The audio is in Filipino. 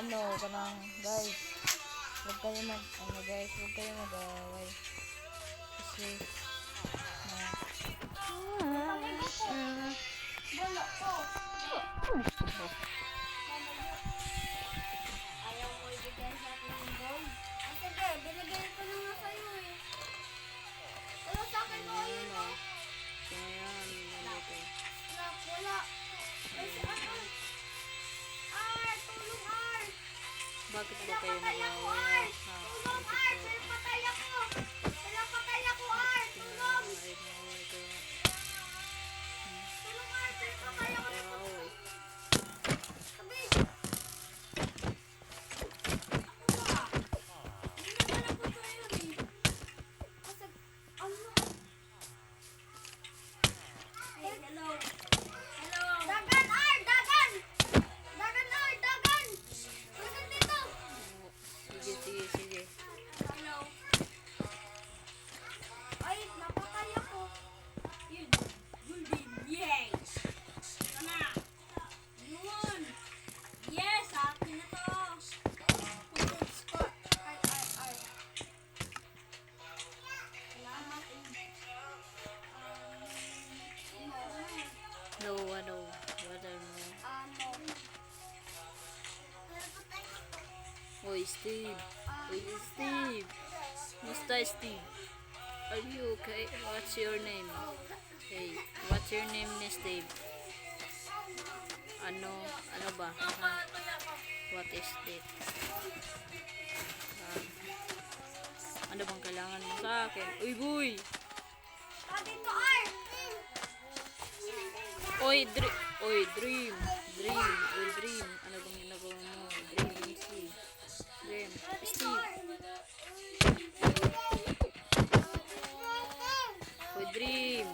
ano, kanang guys. Huwag kayo guys, huwag kayo mag-away. Kasi, Wala ko. Ayaw ko ibigay sa akin ng gold. Sige, binigay ko na nga sa'yo eh. Pero sa akin mo yun o. ayan, nandito. Snap, wala. Ay, si ano? Ar, tulong Ar. Bakit ba kayo Pinapatay ako nag-away? Ar. Tulong Ar, pinapatay ako. Pinapatay ako Ar, tulong. Tulong Ar, pinapatay ako ng Away. sabi. Ako ba? Hindi na pala ko sa'yo eh. Kasi, ano? Hey, hello. Hello. Dagan Ar, dagan. Dagan Ar, dagan. Dagan dito. Sige. Hello. Ay, napatay ako. Yun. Golden. Yes. Sana. Yun. Yes, akin na to. Ay. Salamat. No, ano, wala mo. Oy, Steve. Musta, Steve? Are you okay? What's your name? Hey, what's your name, Steve? Ano ba? What is it? Ano bang kailangan mo sa akin? Uy, boy! Dito, Ar. Dream. Ano bang ginagawa mo? Dream, Steve. Oy, Dream.